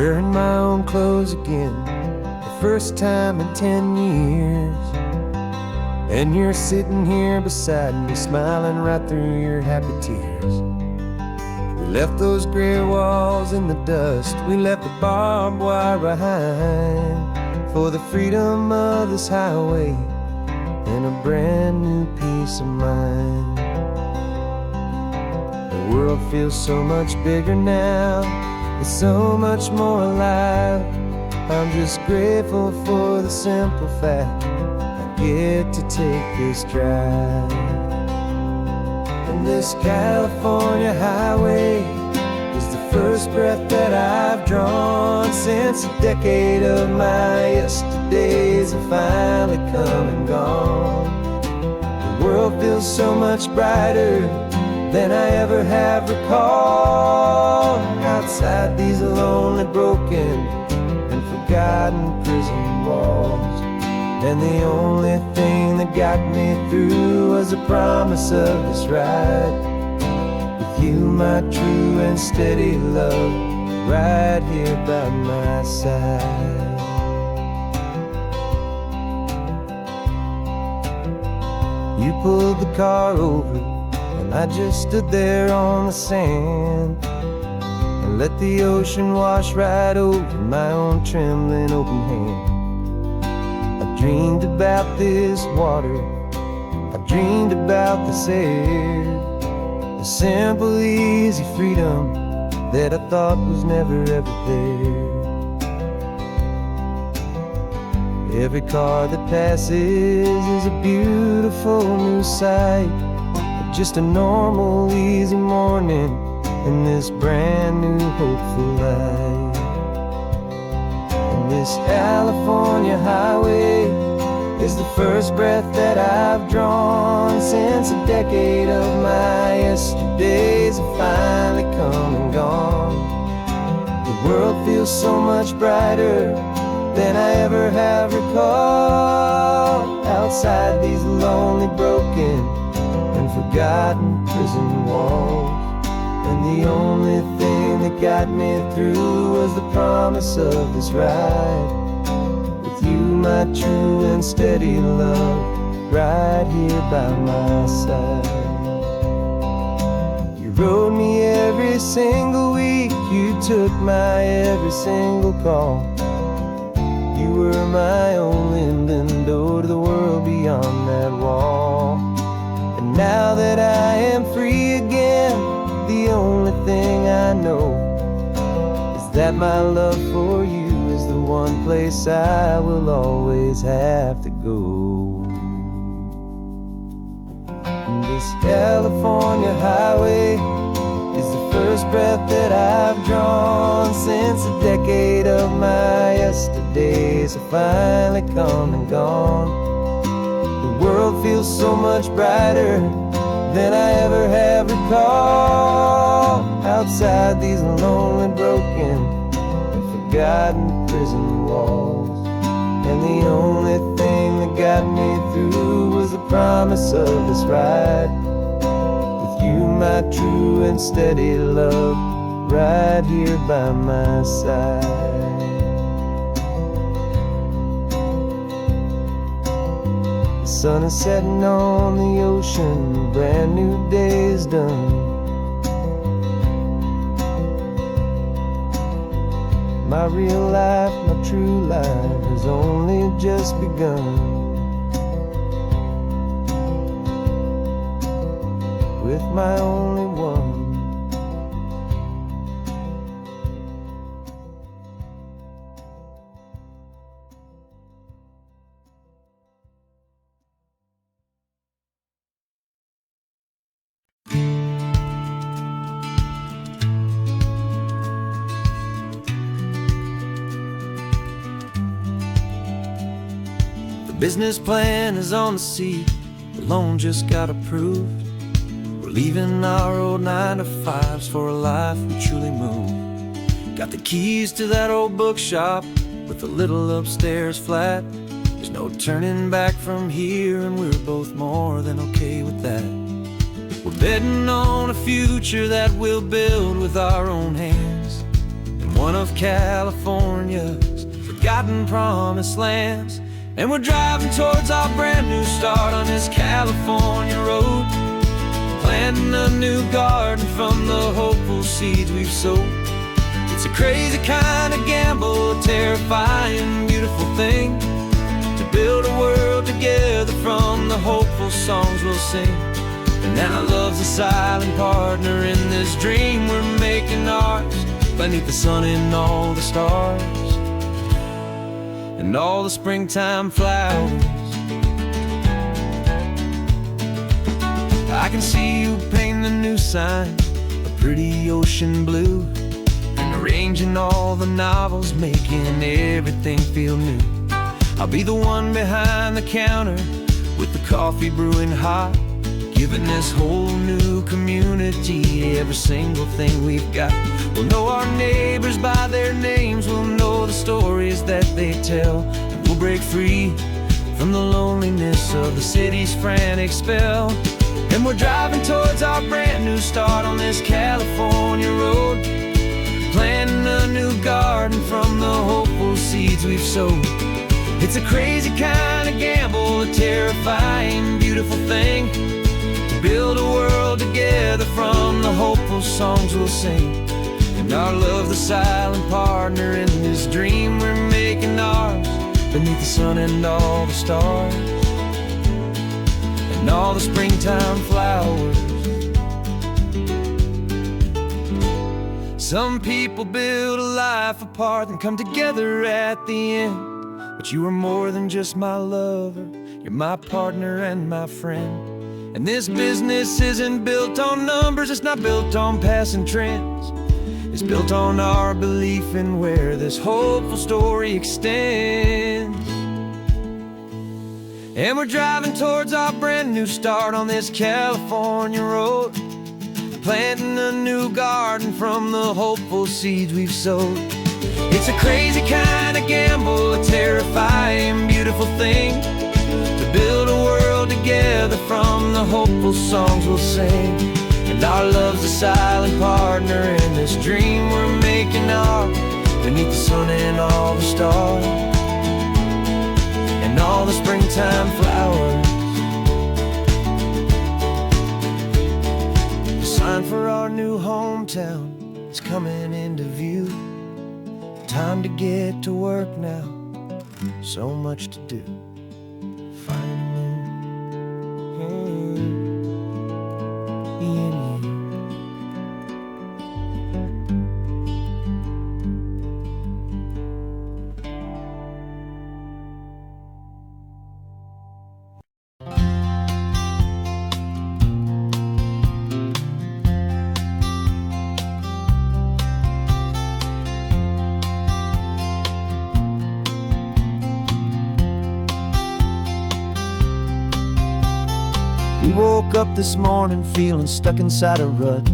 wearing my own clothes again, the first time in 10 years. And you're sitting here beside me, smiling right through your happy tears. We left those gray walls in the dust, we left the barbed wire behind, for the freedom of this highway and a brand new peace of mind. The world feels so much bigger now, it's so much more alive. I'm just grateful for the simple fact I get to take this drive. And this California highway is the first breath that I've drawn since a decade of my yesterdays have finally come and gone. The world feels so much brighter than I ever have recalled. Outside these lonely, broken, and forgotten prison walls. And the only thing that got me through was the promise of this ride with you, my true and steady love, right here by my side. You pulled the car over, and I just stood there on the sand and let the ocean wash right over my own trembling open hand. I dreamed about this water, I dreamed about this air, the simple easy freedom that I thought was never ever there. Every car that passes is a beautiful new sight, just a normal easy morning in this brand new hopeful life. And this California highway is the first breath that I've drawn since a decade of my yesterdays have finally come and gone. The world feels so much brighter than I ever have recalled. Outside these lonely, broken, and forgotten prison walls. And the only thing that got me through was the promise of this ride with you, my true and steady love, right here by my side. You rode me every single week, you took my every single call. You were my only window to the world beyond that wall. And now that I am free again, the only thing I know is that my love for you is the one place I will always have to go. And this California highway is the first breath that I've drawn since a decade of my yesterdays have finally come and gone. The world feels so much brighter than I ever have recalled. Outside these lonely, broken, and forgotten prison walls. And the only thing that got me through was the promise of this ride with you, my true and steady love, right here by my side. The sun is setting on the ocean, a brand new day is done. My real life, my true life has only just begun. With my only one. The business plan is on the seat, the loan just got approved. We're leaving our old 9-to-5s for a life we truly move. Got the keys to that old bookshop with a little upstairs flat. There's no turning back from here, and we're both more than okay with that. We're betting on a future that we'll build with our own hands, and one of California's forgotten promised lands. And we're driving towards our brand new start on this California road, planting a new garden from the hopeful seeds we've sowed. It's a crazy kind of gamble, a terrifying, beautiful thing, to build a world together from the hopeful songs we'll sing. And now love's a silent partner in this dream we're making ours, beneath the sun and all the stars and all the springtime flowers. I can see you painting a new sign, a pretty ocean blue, and arranging all the novels, making everything feel new. I'll be the one behind the counter with the coffee brewing hot, giving this whole new community every single thing we've got. We'll know our neighbors by their names, we'll know the stories that they tell, and we'll break free from the loneliness of the city's frantic spell. And we're driving towards our brand new start on this California road, planting a new garden from the hopeful seeds we've sowed. It's a crazy kind of gamble, a terrifying, beautiful thing, to build a world together from the hopeful songs we'll sing. And our love, the silent partner in this dream we're making ours, beneath the sun and all the stars and all the springtime flowers. Some people build a life apart and come together at the end, but you are more than just my lover, you're my partner and my friend. And this business isn't built on numbers, it's not built on passing trends, it's built on our belief in where this hopeful story extends. And we're driving towards our brand new start on this California road, planting a new garden from the hopeful seeds we've sowed. It's a crazy kind of gamble, a terrifying, beautiful thing, to build a world together from the hopeful songs we'll sing. And our love's a silent partner in this dream we're making ours, beneath the sun and all the stars and all the springtime flowers. The sign for our new hometown is coming into view. Time to get to work now, so much to do. We woke up this morning feeling stuck inside a rut.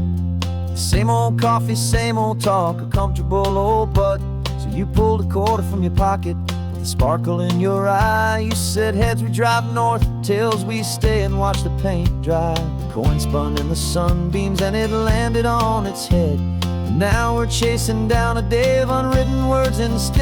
Same old coffee, same old talk, a comfortable old butt. So you pulled a quarter from your pocket with a sparkle in your eye. You said heads we drive north, tails we stay and watch the paint dry. The coin spun in the sunbeams and it landed on its head. And now we're chasing down a day of unwritten words instead.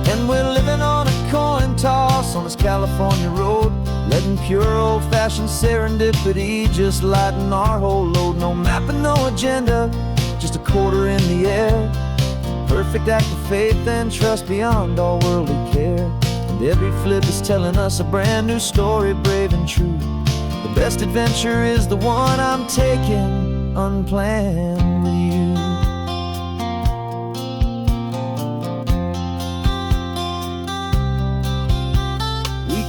And we're living on a coin toss on this California road, letting pure old-fashioned serendipity just lighten our whole load. No map and no agenda, just a quarter in the air. Perfect act of faith and trust beyond all worldly care. And every flip is telling us a brand new story, brave and true. The best adventure is the one I'm taking unplanned with you.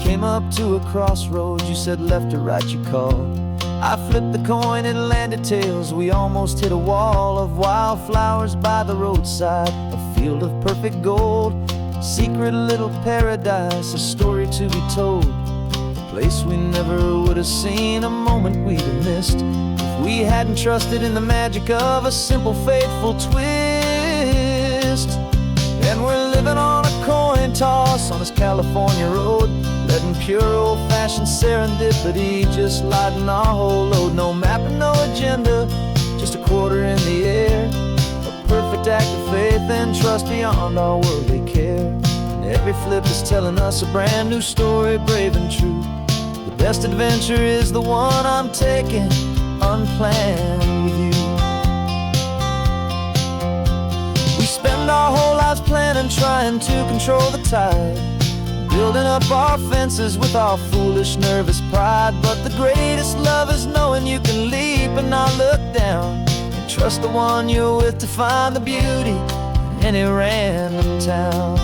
Came up to a crossroads, you said left or right you called. I flipped the coin, it landed tails. We almost hit a wall of wildflowers by the roadside, a field of perfect gold, secret little paradise, a story to be told, a place we never would have seen, a moment we'd have missed if we hadn't trusted in the magic of a simple faithful twist. And we're living on a coin toss on this California road, letting pure old-fashioned serendipity just lighten our whole load. No map and no agenda, just a quarter in the air. A perfect act of faith and trust beyond all worldly care. And every flip is telling us a brand new story, brave and true. The best adventure is the one I'm taking, unplanned with you. We spend our whole lives planning, trying to control the tide, building up our fences with our foolish, nervous pride. But the greatest love is knowing you can leap and not look down, and trust the one you're with to find the beauty in any random town.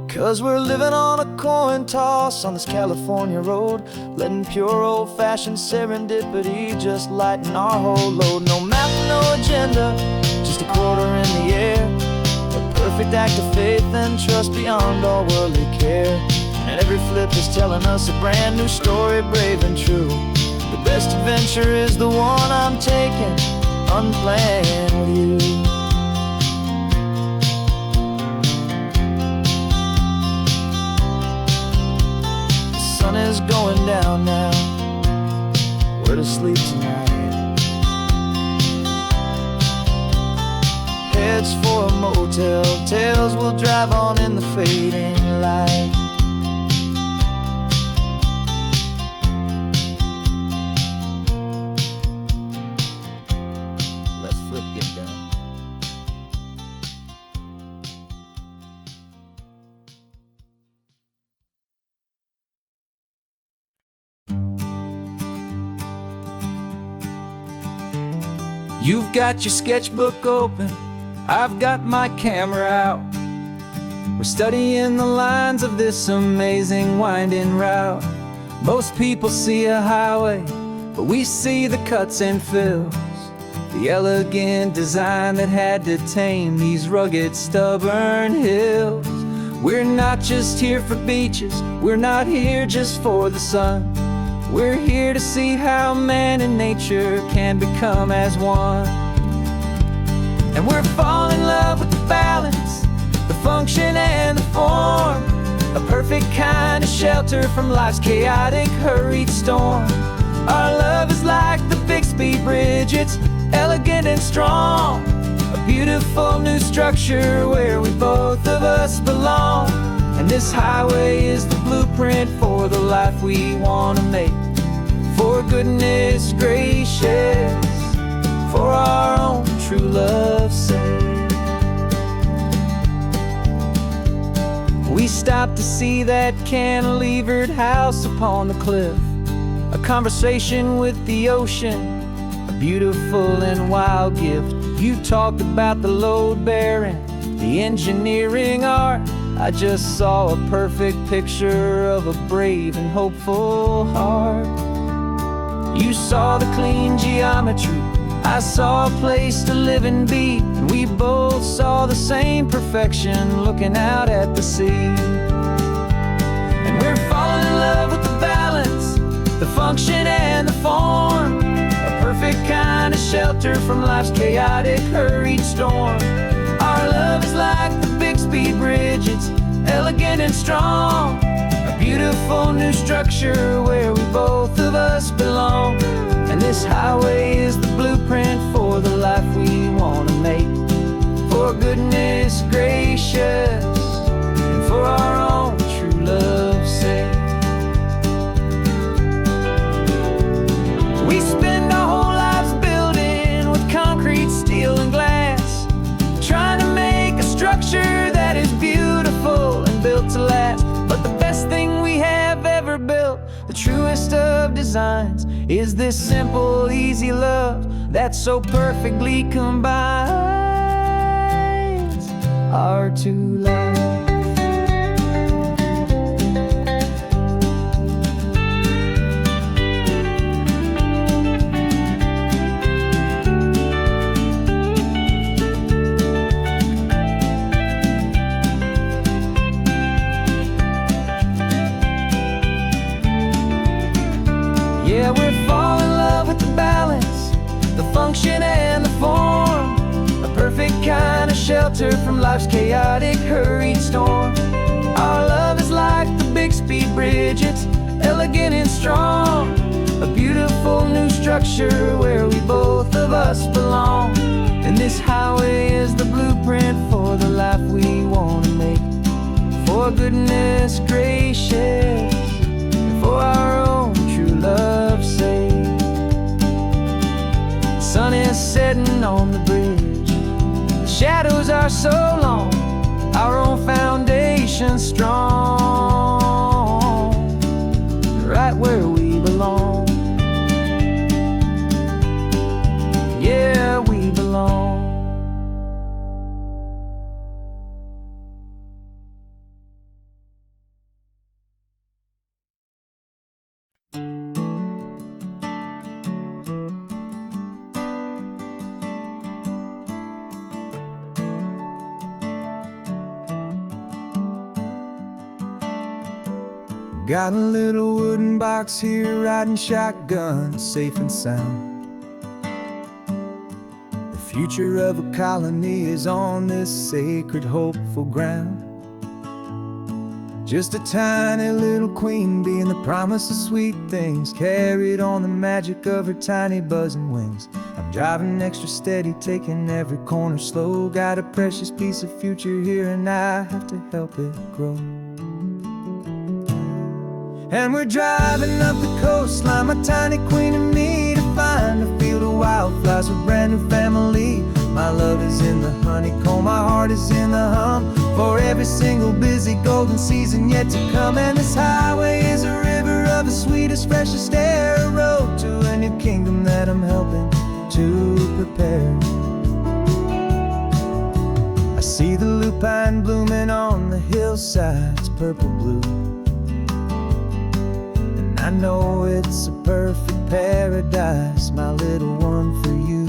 'Cause we're living on a coin toss on this California road, letting pure old-fashioned serendipity just lighten our whole load. No map, no agenda, just a quarter in the air, a perfect act of faith and trust beyond all worldly care. And every flip is telling us a brand new story, brave and true. The best adventure is the one I'm taking, unplanned with you. Sun is going down now, we're to sleep tonight. Heads for a motel, tails will drive on in the fading light. Let's flip, get down. You've got your sketchbook open, I've got my camera out. We're studying the lines of this amazing winding route. Most people see a highway, but we see the cuts and fills, the elegant design that had to tame these rugged, stubborn hills. We're not just here for beaches, we're not here just for the sun. We're here to see how man and nature can become as one. And we're falling in love with the balance, the function and the form, a perfect kind of shelter from life's chaotic, hurried storm. Our love is like the Bixby Bridge, it's elegant and strong, a beautiful new structure where we both of us belong. And this highway is the blueprint for the life we want to make. For goodness gracious, for our own true love's sake. We stopped to see that cantilevered house upon the cliff, a conversation with the ocean, a beautiful and wild gift. You talked about the load bearing, the engineering art. I just saw a perfect picture of a brave and hopeful heart. You saw the clean geometry, I saw a place to live and be, and we both saw the same perfection looking out at the sea. And we're falling in love with the balance, the function and the form, a perfect kind of shelter from life's chaotic, hurried storm. Our love is like the Bixby Bridge, it's elegant and strong, a beautiful new structure where we both of us belong. And this highway is the blueprint for the life we want to make. For goodness gracious, and for our own true love's sake. We spend our whole lives building with concrete, steel, and glass, trying to make a structure that is beautiful and built to last. But the best thing we have ever built, the truest of designs, is this simple, easy love that so perfectly combines our two lives. Yeah, we're falling in love with the balance, the function and the form, shelter from life's chaotic, hurried storm. Our love is like the big speed bridge, it's elegant and strong. A beautiful new structure where we both of us belong. And this highway is the blueprint for the life we want to make. For goodness gracious, for our own true love's sake. The sun is setting on the bridge, the shadows are so long, our own foundation strong, right where we belong. Yeah, we belong. Got a little wooden box here, riding shotgun, safe and sound. The future of a colony is on this sacred, hopeful ground. Just a tiny little queen bee and the promise of sweet things, carried on the magic of her tiny buzzing wings. I'm driving extra steady, taking every corner slow. Got a precious piece of future here and I have to help it grow. And we're driving up the coastline, my tiny queen and me, to find a field of wildflowers, a brand new family. My love is in the honeycomb, my heart is in the hum, for every single busy golden season yet to come. And this highway is a river of the sweetest, freshest air, a road to a new kingdom that I'm helping to prepare. I see the lupine blooming on the hillsides, purple blue. I know it's a perfect paradise, my little one, for you.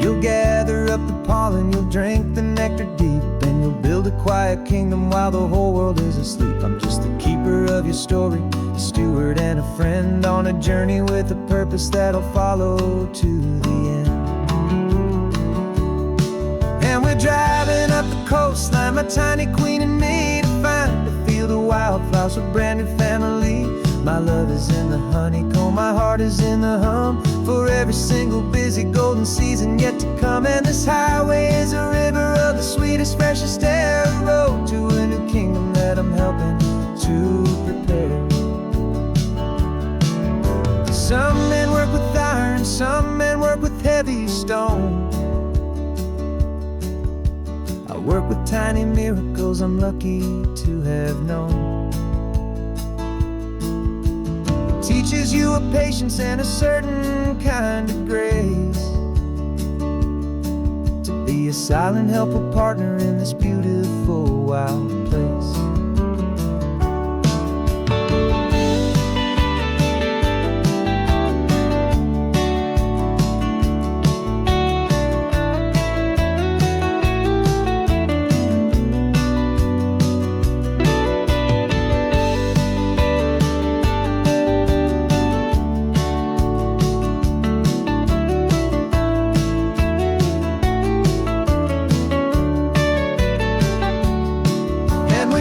You'll gather up the pollen, you'll drink the nectar deep, and you'll build a quiet kingdom while the whole world is asleep. I'm just the keeper of your story, a steward and a friend, on a journey with a purpose that'll follow to the end. And we're driving up the coastline, my tiny queen and me, to find a field of wildflowers, a brand new family. My love is in the honeycomb, my heart is in the hum, for every single busy golden season yet to come. And this highway is a river of the sweetest, freshest air, a road to a new kingdom that I'm helping to prepare. Some men work with iron, some men work with heavy stone. I work with tiny miracles I'm lucky to have known. It teaches you a patience and a certain kind of grace, to be a silent, helpful partner in this beautiful, wild place.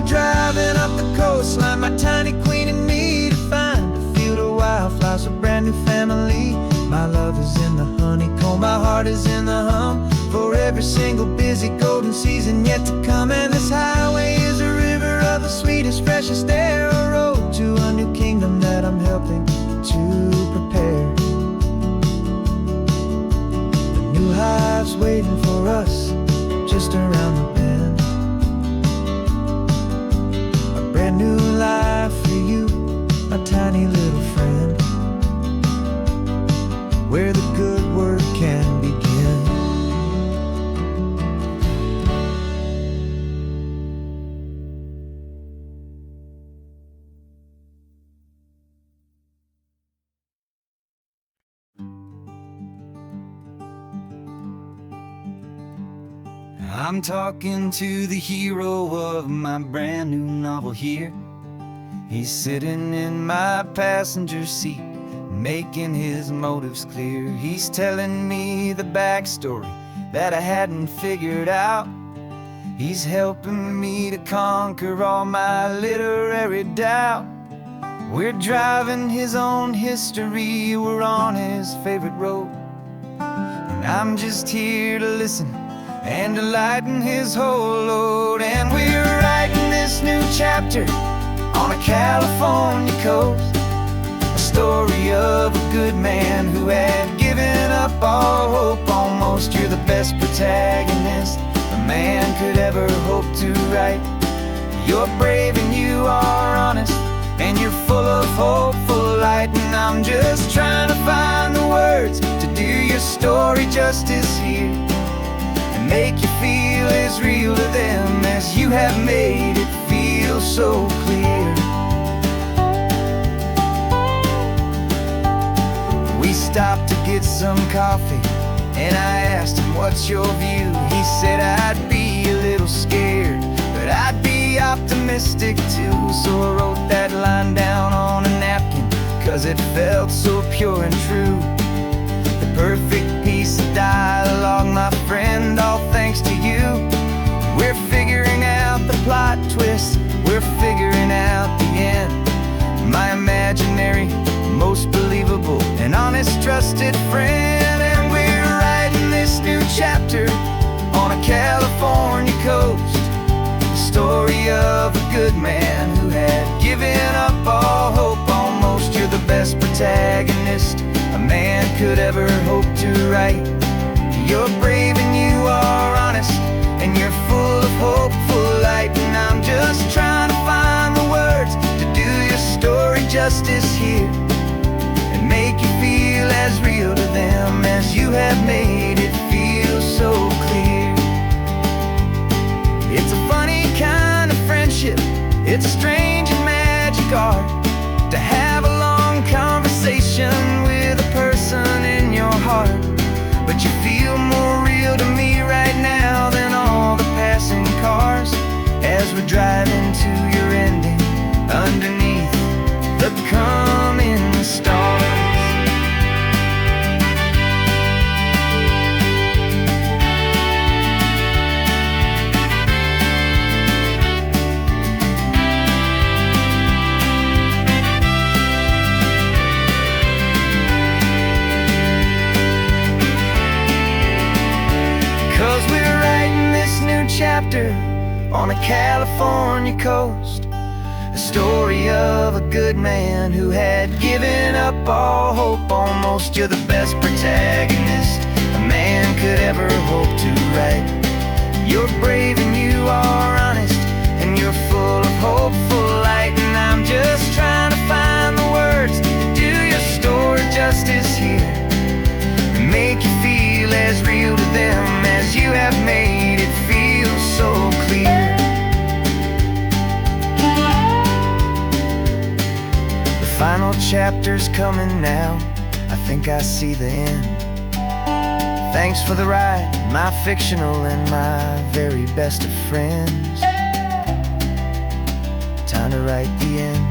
Driving up the coastline, my tiny queen and me, to find a field of wildflowers, a brand new family. My love is in the honeycomb, my heart is in the hum, for every single busy golden season yet to come. And this highway is a river of the sweetest, freshest air, a road to a new kingdom that I'm helping to prepare. A new hive's waiting for us just around the bend. Brand new life for you, my tiny little friend, where the good work can begin. I'm talking to the hero of my brand new novel here. He's sitting in my passenger seat, making his motives clear. He's telling me the backstory that I hadn't figured out. He's helping me to conquer all my literary doubt. We're driving his own history, we're on his favorite road, and I'm just here to listen and to lighten his whole load. And we're writing this new chapter on a California coast, a story of a good man who had given up all hope almost. You're the best protagonist a man could ever hope to write. You're brave and you are honest, and you're full of hopeful light. And I'm just trying to find the words to do your story justice here, and make you feel as real to them as you have made it feel so clear. We stopped to get some coffee, and I asked him, what's your view? He said, I'd be a little scared, but I'd be optimistic too. So I wrote that line down on a napkin, 'cause it felt so pure and true. The perfect piece of dialogue, my friend, all thanks to you. We're figuring out the plot twist, we're figuring out the end. My imaginary, most believable and honest trusted friend. And we're writing this new chapter on a California coast, the story of a good man who had given up all hope almost. You're the best protagonist a man could ever hope to write. You're brave and you are honest, and you're full of hopeful light. And I'm just trying to find the words to do your story justice here, and make you feel as real to them as you have made it feel so clear. It's a funny kind of friendship, it's a strange and magic art to have a long conversation with a person in your heart. But you feel more real to me right now than all the passing cars, as we're driving to your ending underneath the coming stars. 'Cause we're writing this new chapter on a California coast, a story of a good man who had given up all hope almost. You're the best protagonist a man could ever hope to write. You're brave and you are honest, and you're full of hopeful light. And I'm just trying to find the words to do your story justice here, and make you feel as real to them as you have made it feel so clear. The final chapter's coming now, I think I see the end. Thanks for the ride, my fictional and my very best of friends. Time to write the end.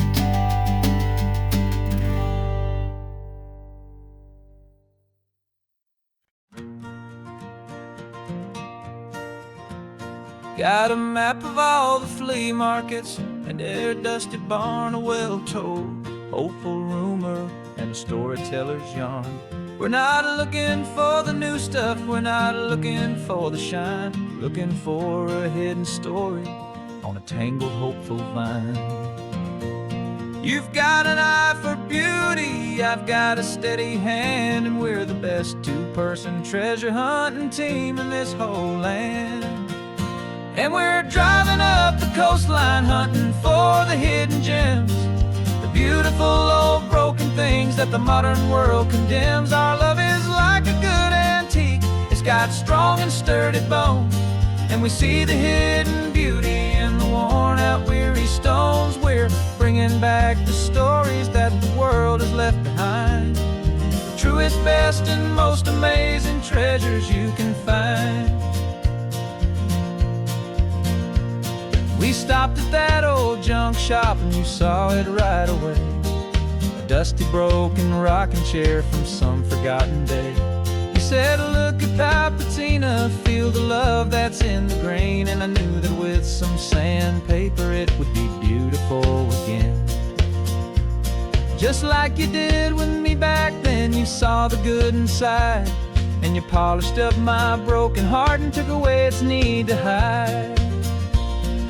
Got a map of all the flea markets and their dusty barn, a well-told hopeful rumor and a storyteller's yarn. We're not looking for the new stuff, we're not looking for the shine, looking for a hidden story on a tangled hopeful vine. You've got an eye for beauty, I've got a steady hand, and we're the best two-person treasure hunting team in this whole land. And we're driving up the coastline hunting for the hidden gems, the beautiful old broken things that the modern world condemns. Our love is like a good antique, it's got strong and sturdy bones, and we see the hidden beauty in the worn out weary stones. We're bringing back the stories that the world has left behind, the truest, best and most amazing treasures you can find. We stopped at that old junk shop and you saw it right away, a dusty broken rocking chair from some forgotten day. You said, look at that patina, feel the love that's in the grain. And I knew that with some sandpaper it would be beautiful again. Just like you did with me back then, you saw the good inside, and you polished up my broken heart and took away its need to hide.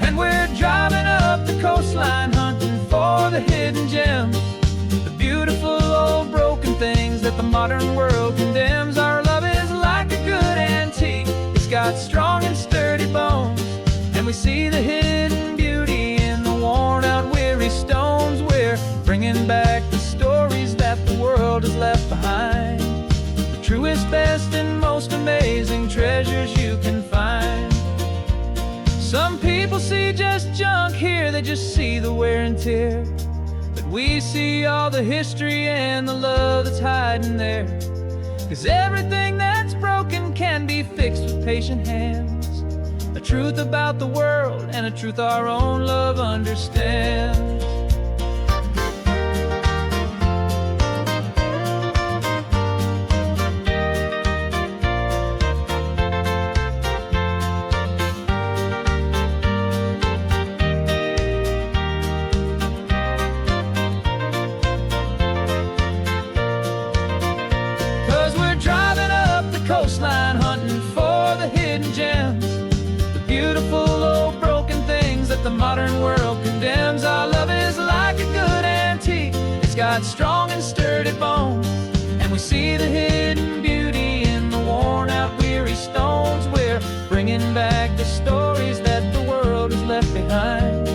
And we're driving up the coastline, hunting for the hidden gems, the beautiful old broken things that the modern world condemns. Our love is like a good antique, it's got strong and sturdy bones, and we see the hidden beauty in the worn out weary stones. We're bringing back the stories that the world has left behind, the truest, best, and most amazing treasures you can find. Some people see just junk here, they just see the wear and tear, but we see all the history and the love that's hiding there. 'Cause everything that's broken can be fixed with patient hands, a truth about the world and a truth our own love understands. 'Cause we're driving up the coastline, hunting for the hidden gems, the beautiful old broken things that the modern world condemns. Our love is like a good antique, it's got strong and sturdy bones, and we see the hidden beauty in the worn out weary stones. We're bringing back the stories that the world has left behind,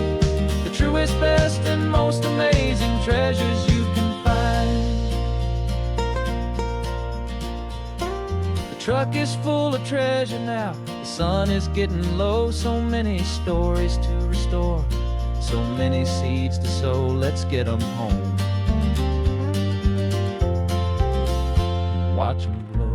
the truest, best, and most amazing treasures you can find. The truck is full of treasure now, the sun is getting low. So many stories to restore, so many seeds to sow. Let's get them home, watch them blow.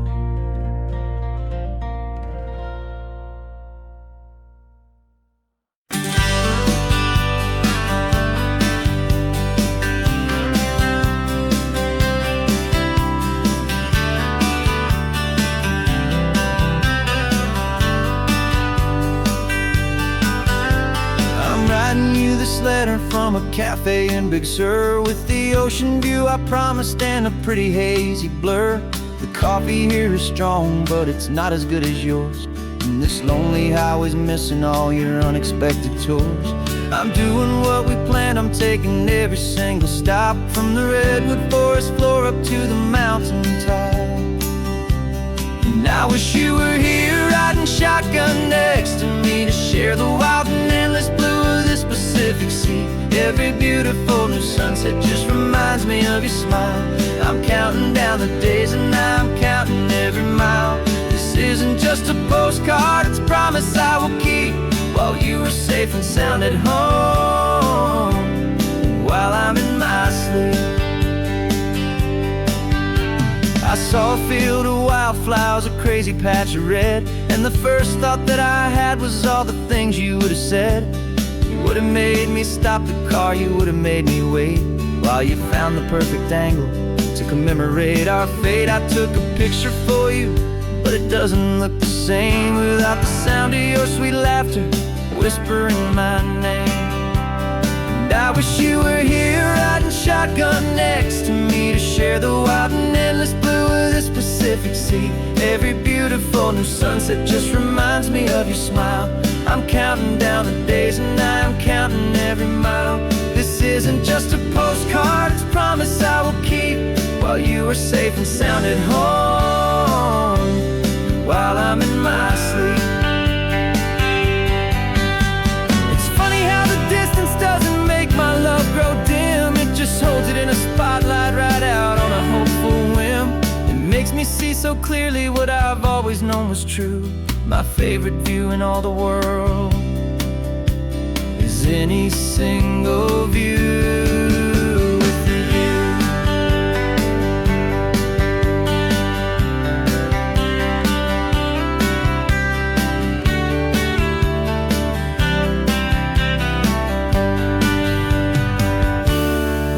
Writing you this letter from a cafe in Big Sur, with the ocean view I promised and a pretty hazy blur. The coffee here is strong, but it's not as good as yours, and this lonely highway's missing all your unexpected tours. I'm doing what we planned, I'm taking every single stop, from the redwood forest floor up to the mountain top. And I wish you were here riding shotgun next to me, to share the wild and endless blue of this Pacific Sea. Every beautiful new sunset just reminds me of your smile. I'm counting down the days and I'm counting every mile. This isn't just a postcard, it's a promise I will keep, while you are safe and sound at home, while I'm in my sleep. I saw a field of wildflowers, a crazy patch of red, and the first thought that I had was all the things you would have said. You would have made me stop the car, you would have made me wait, while you found the perfect angle to commemorate our fate. I took a picture for you, but it doesn't look the same without the sound of your sweet laughter whispering my name. And I wish you were here riding shotgun next to me, to share the wild and endless blue of this Pacific Sea. Every beautiful new sunset just reminds me of your smile. I'm counting down the days and I'm counting every mile. This isn't just a postcard, it's a promise I will keep, while you are safe and sound at home, while I'm in my sleep. It's funny how the distance doesn't make my love grow dim, it just holds it in a spotlight right out on a hopeful whim. It makes me see so clearly what I've always known was true. My favorite view in all the world is any single view with you.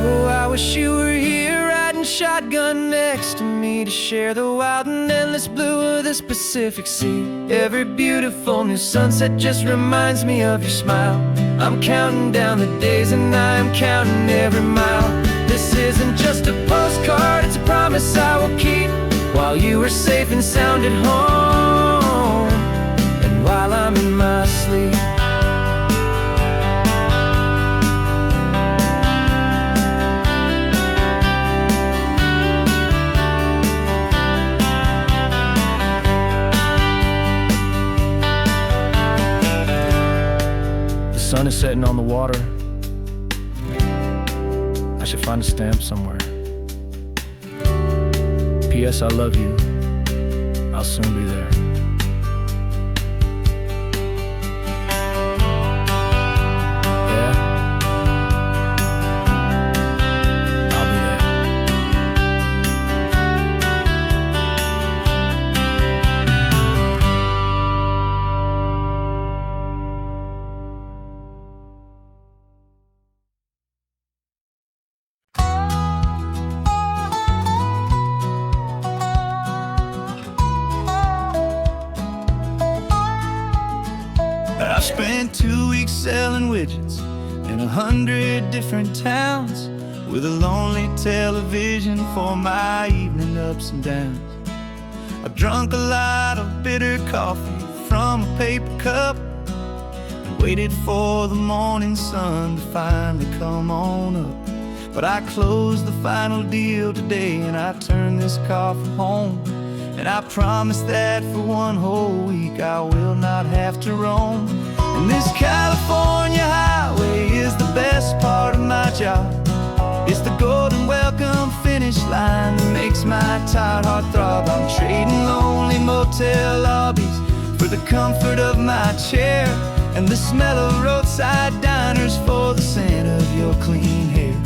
Oh, I wish you were here riding shotgun next to me, to share the wild and endless boundless blue of this Pacific Sea. Every beautiful new sunset just reminds me of your smile. I'm counting down the days and I am counting every mile. This isn't just a postcard, it's a promise I will keep, while you are safe and sound at home, and while I'm in my sleep. The sun is setting on the water. I should find a stamp somewhere. P.S. I love you. I'll soon be there. Yeah, I'll be there. I spent 2 weeks selling widgets in 100 different towns, with a lonely television for my evening ups and downs. I've drunk a lot of bitter coffee from a paper cup, and waited for the morning sun to finally come on up. But I closed the final deal today, and I turned this car for home. And I promise that for one whole week I will not have to roam. And this California highway is the best part of my job. It's the golden welcome finish line that makes my tired heart throb. I'm trading lonely motel lobbies for the comfort of my chair, and the smell of roadside diners for the scent of your clean hair.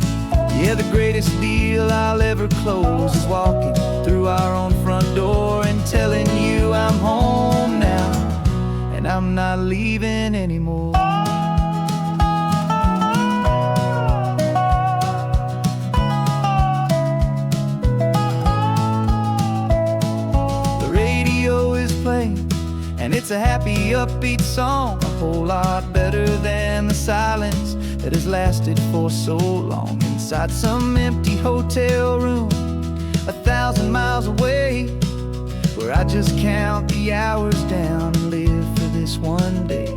Yeah, the greatest deal I'll ever close is walking through our own front door and telling you I'm home now, and I'm not leaving anymore. The radio is playing, and it's a happy, upbeat song, a whole lot better than the silence that has lasted for so long. Inside some empty hotel room 1,000 miles away, where I just count the hours down and live for this one day.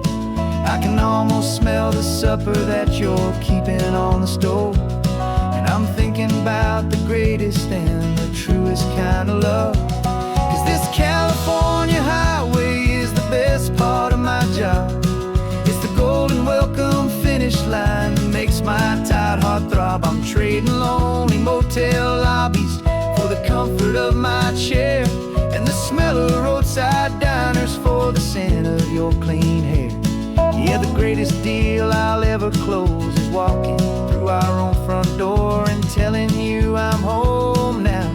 I can almost smell the supper that you're keeping on the stove, and I'm thinking about the greatest and the truest kind of love. 'Cause this California highway is the best part of my job. It's the golden welcome finish line that makes my tired heart throb. I'm trading lonely motel lobbies for the comfort of my chair, and the smell of roadside diners for the scent of your clean hair. Yeah, the greatest deal I'll ever close is walking through our own front door and telling you I'm home now,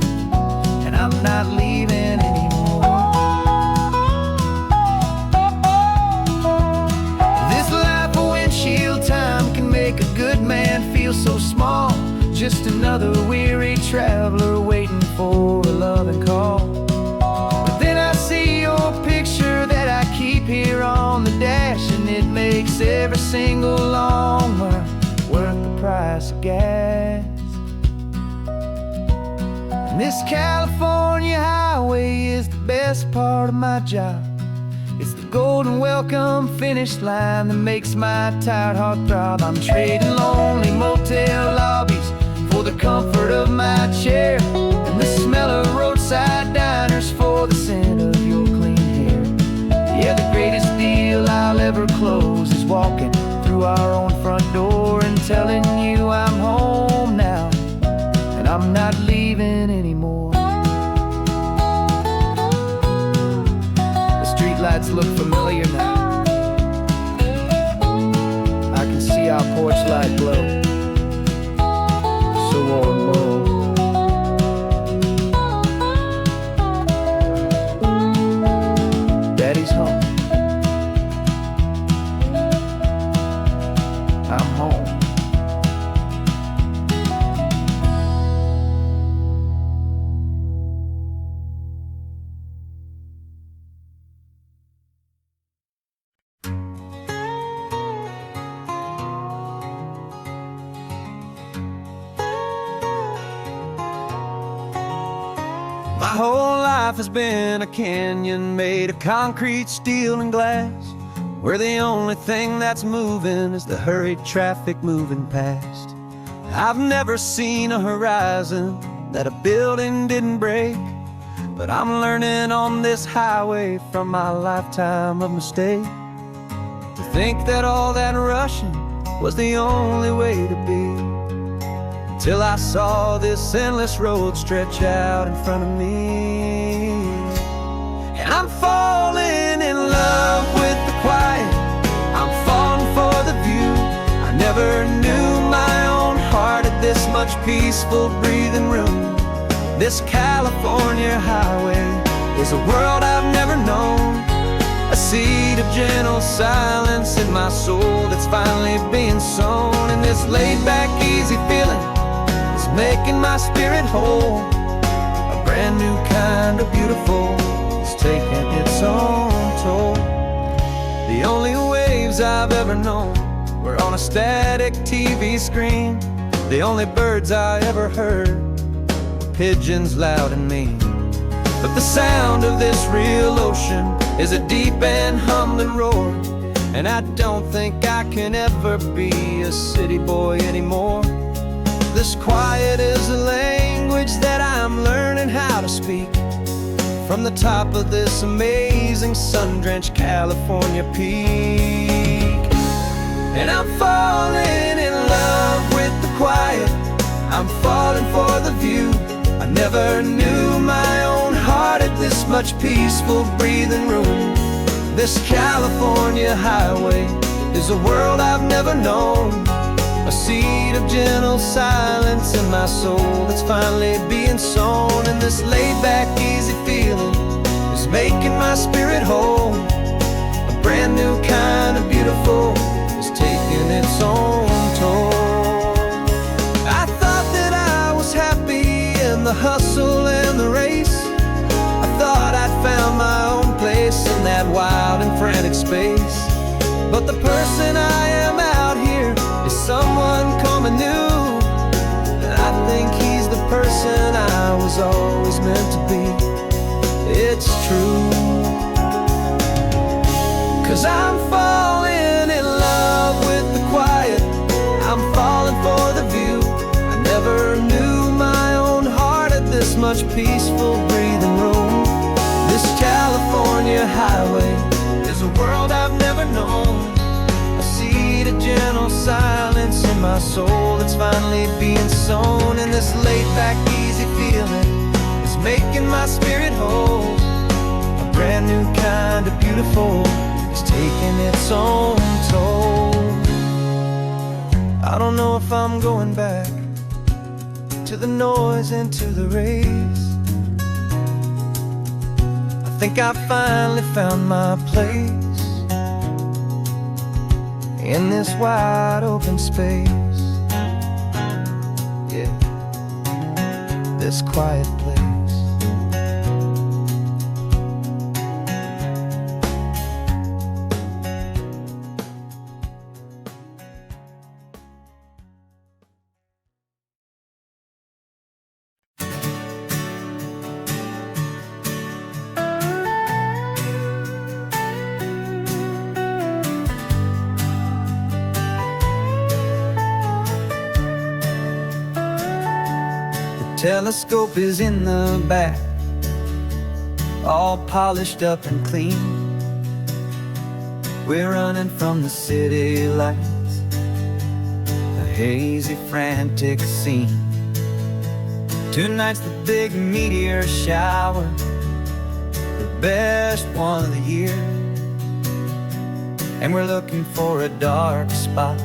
and I'm not leaving anymore. This life of windshield time can make a good man feel so small, just another weary traveler waiting for a loving call. But then I see your picture that I keep here on the dash, and it makes every single long mile worth the price of gas. And this California highway is the best part of my job. It's the golden welcome finish line that makes my tired heart throb. I'm trading lonely motel lobbies for the comfort of my chair, and the smell of roadside diners for the scent of your clean hair. Yeah, the greatest deal I'll ever close is walking through our own front door and telling you I'm home now, and I'm not leaving anymore. The streetlights look familiar now. I can see our porch light glow, so warm, low. Daddy's home. I'm home. whole life has been a canyon made of concrete, steel, and glass, where the only thing that's moving is the hurried traffic moving past. I've never seen a horizon that a building didn't break, but I'm learning on this highway from my lifetime of mistake, to think that all that rushing was the only way to be, till I saw this endless road stretch out in front of me. And I'm falling in love with the quiet, I'm falling for the view. I never knew my own heart had this much peaceful breathing room. This California highway is a world I've never known, a seed of gentle silence in my soul that's finally being sown. And this laid-back, easy feeling is making my spirit whole. A brand new kind of beautiful is taking its own toll. The only waves I've ever known were on a static TV screen. The only birds I ever heard were pigeons loud and mean. But the sound of this real ocean is a deep and humbling roar, and I don't think I can ever be a city boy anymore. This quiet is a language that I'm learning how to speak, from the top of this amazing sun-drenched California peak. And I'm falling in love with the quiet, I'm falling for the view. I never knew my own heart had this much peaceful breathing room. This California highway is a world I've never known, a seed of gentle silence in my soul that's finally being sown. And this laid-back, easy feeling is making my spirit whole. A brand new kind of beautiful is taking its own toll. I thought that I was happy in the hustle and the race. I thought I'd found my own place in that wild and frantic space. But the person I am out here is someone coming new, and I think he's the person I was always meant to be. It's true, 'cause I'm falling in love with the quiet, I'm falling for the view. I never knew my own heart had this much peaceful breathing room. This California highway is a world I've never known, a seed of gentle silence in my soul that's finally being sown. And this laid-back, easy feeling is making my spirit whole. A brand new kind of beautiful is taking its own toll. I don't know if I'm going back to the noise and to the race. I think I finally found my place in this wide open space. Yeah, this quiet place. Telescope is in the back, all polished up and clean. We're running from the city lights, a hazy, frantic scene. Tonight's the big meteor shower, the best one of the year. And we're looking for a dark spot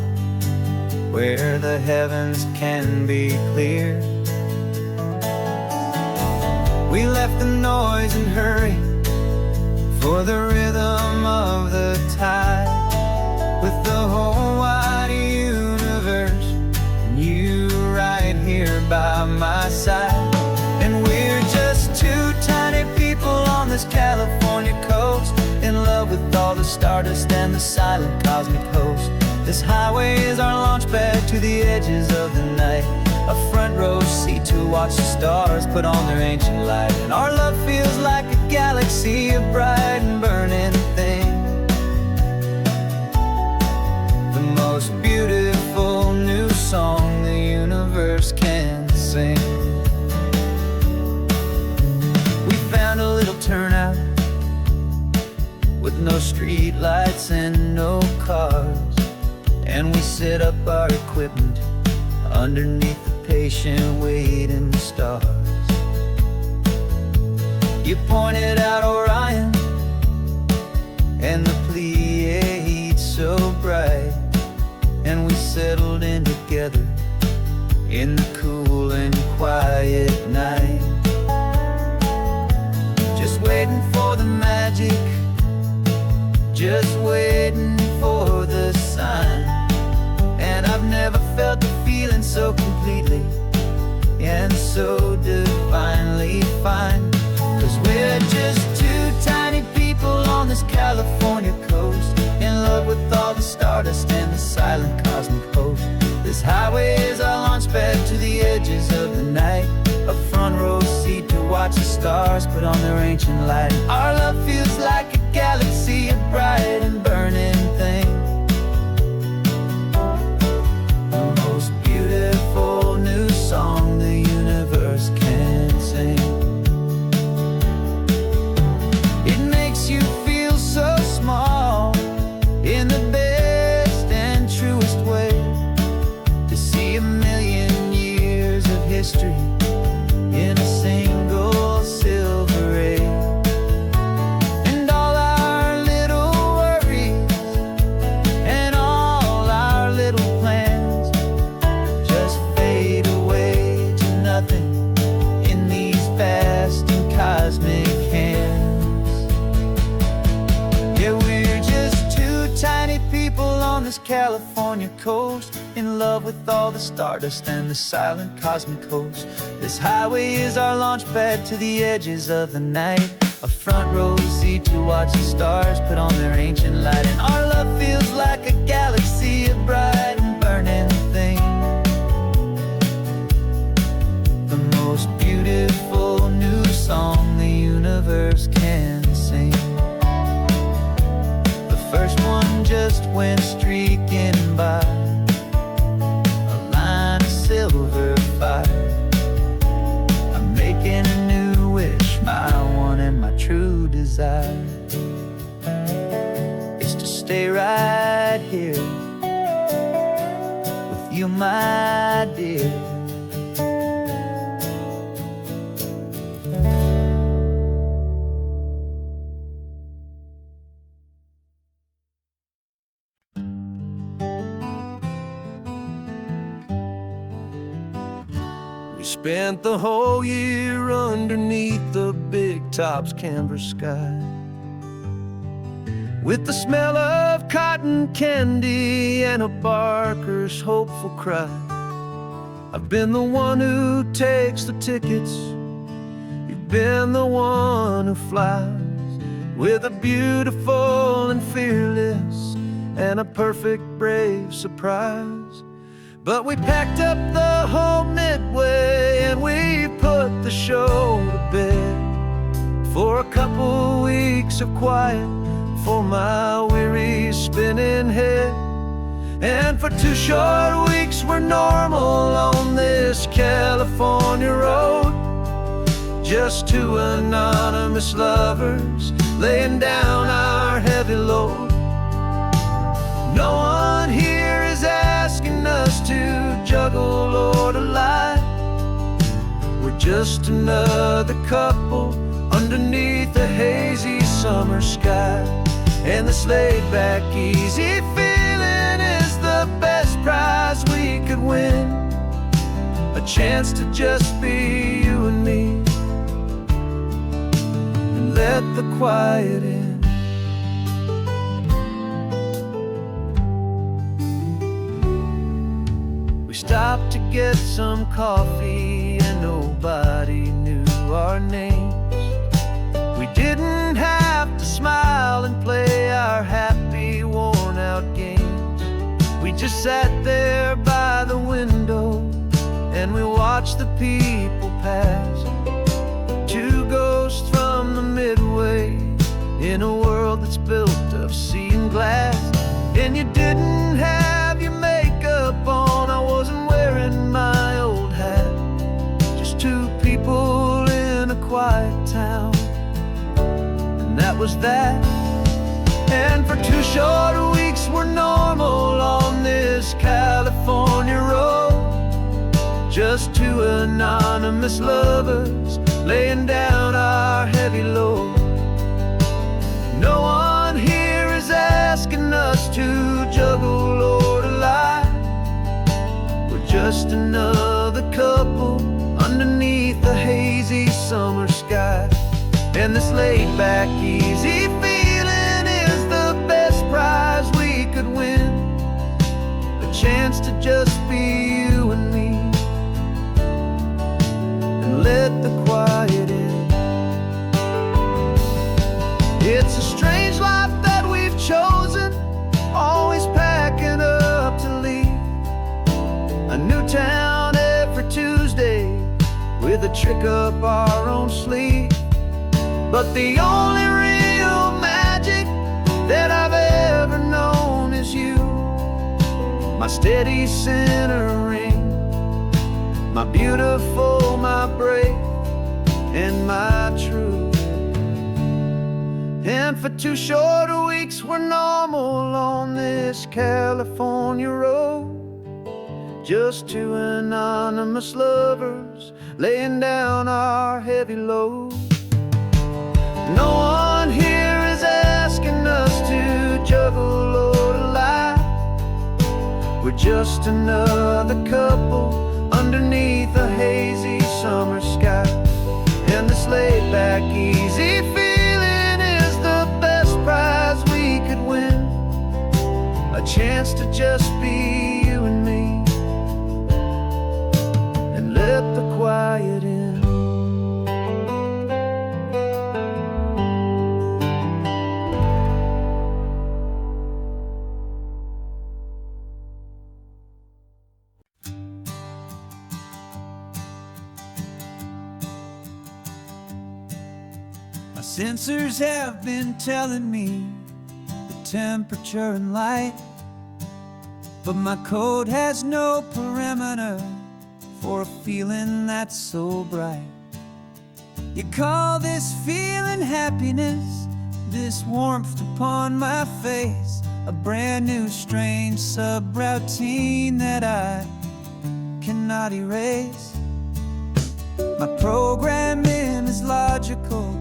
where the heavens can be clear. We left the noise and hurry for the rhythm of the tide, with the whole wide universe and you right here by my side. And we're just two tiny people on this California coast, in love with all the stardust and the silent cosmic host. This highway is our launch pad to the edges of the night, a front row seat to watch the stars put on their ancient light. And our love feels like a galaxy of bright and burning things, the most beautiful new song the universe can sing. We found a little turnout with no street lights and no cars, and we set up our equipment underneath the patient waiting stars. You pointed out Orion and the Pleiades so bright, and we settled in together in the cool and quiet night, just waiting for the magic, just waiting for the sign. And I've never felt the feeling so completely and so divinely fine. 'Cause we're just two tiny people on this California coast, in love with all the stardust and the silent cosmic host. This highway is our launch pad to the edges of the night, a front row seat to watch the stars put on their ancient light. Our love feels like a galaxy of bright and burning things, the most beautiful new song the universe can sing. It makes you feel so small in the best and truest way, to see a million years of history in a single silver ray. And all our little worries and all our little plans just fade away to nothing in these vast and cosmic hands. Yeah, we're just two tiny people on this California coast, in love with all the stardust and the silent cosmic host. This highway is our launch pad to the edges of the night, a front row seat to watch the stars put on their ancient light. And our love feels like a galaxy of bright and burning things, the most beautiful new song the universe can sing. The first one just went streaking by, a line of silver fire. I'm making a new wish, my one and my true desire is to stay right here with you, my dear. Spent the whole year underneath the big top's canvas sky, with the smell of cotton candy and a barker's hopeful cry. I've been the one who takes the tickets, you've been the one who flies, with a beautiful and fearless and a perfect brave surprise. But we packed up the whole Midway and we put the show to bed, for a couple weeks of quiet for my weary spinning head. And for 2 short weeks we're normal on this California road, just two anonymous lovers laying down our heavy load. No one here is asking us to juggle or to lie. We're just another couple underneath a hazy summer sky. And this laid-back, easy feeling is the best prize we could win, a chance to just be you and me, and let the quiet in. We stopped to get some coffee and nobody knew our names. We didn't have to smile and play our happy, worn-out games. We just sat there by the window and we watch the people pass. Two ghosts from the Midway in a world that's built of sea and glass. And you didn't have your makeup on, I wasn't wearing my old hat. Just two people in a quiet town, and that was that. And for 2 short weeks we're normal on this California road. Just two anonymous lovers laying down our heavy load. No one here is asking us to juggle or to lie. We're just another couple underneath the hazy summer sky. And this laid-back, easy feeling is the best prize we could win. A chance to just be you and me, and let the quiet in. It's a strange life that we've chosen, always packing up to leave. A new town every Tuesday, with a trick up our own sleeve. But the only real magic that I've ever known is you, my steady centering, my beautiful, my brave, and my true. And for 2 short weeks we're normal on this California road. Just two anonymous lovers laying down our heavy load. No one here is asking us to juggle or to lie. We're just another couple underneath a hazy summer sky. And this laid-back, easy feeling is the best prize we could win. A chance to just be you and me, and let the quiet in. Sensors have been telling me the temperature and light, but my code has no parameter for a feeling that's so bright. You call this feeling happiness, this warmth upon my face, a brand new strange subroutine that I cannot erase. My programming is logical,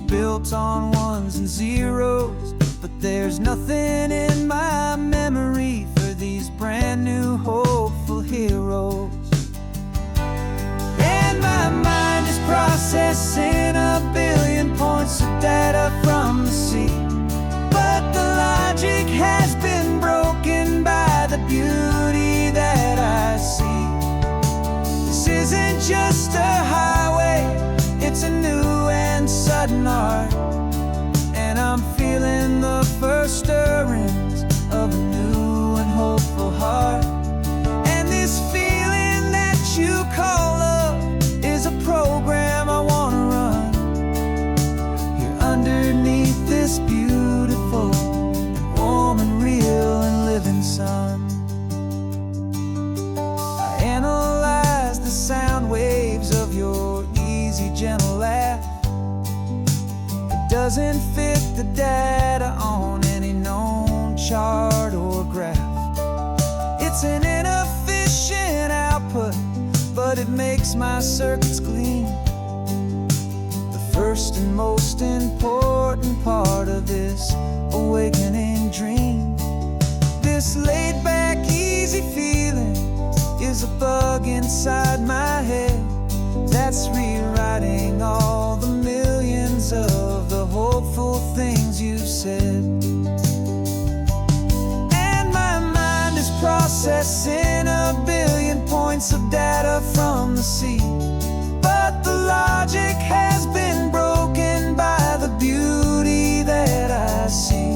built on ones and zeros, but there's nothing in my memory for these brand new hopeful heroes. And my mind is processing a billion points of data from the sea, but the logic has been broken by the beauty that I see. This isn't just a highway, it's a new and sudden art, and I'm feeling the first stirrings of a new and hopeful heart. And this feeling that you call love is a program I wanna run here underneath this beautiful, warm and real and living sun. I analyze the sound waves of your easy, gentle laugh. It doesn't fit the data on any known chart or graph. It's an inefficient output, but it makes my circuits clean. The first and most important part of this awakening dream. This laid-back, easy feeling is a bug inside my head that's rewriting all the millions of the hopeful things you said. And my mind is processing a billion points of data from the sea, but the logic has been broken by the beauty that I see.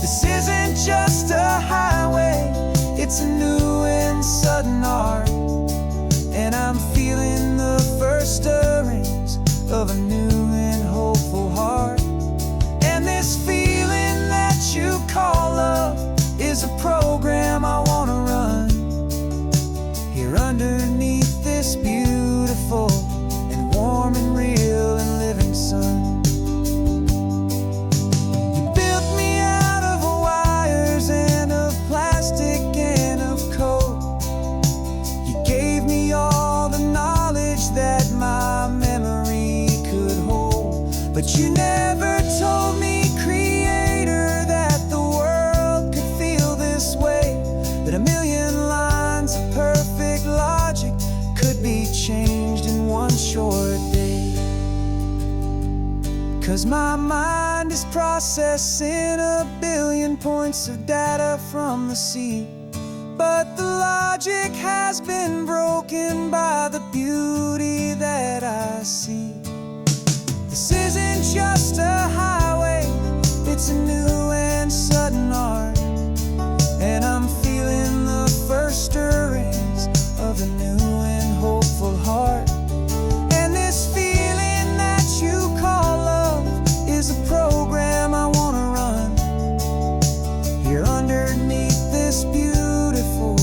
This isn't just a highway, it's a new and sudden art, and first stirrings of a new and hopeful heart. And this feeling that you call love is a program I wanna run here underneath this beautiful and warm and real and living sun. You built me out of wires and of plastic and of coal. You gave me all the knowledge that my memory could hold, but you never told me, Creator, that the world could feel this way, that a million lines of perfect logic could be changed in one short day. 'Cause my mind is processing a billion points of data from the sea, but the logic has been broken by the beauty that I see. This isn't just a highway, it's a new and sudden art, and I'm feeling the first stirrings of a new and hopeful heart. And this feeling that you call love is a program I wanna run here underneath this beautiful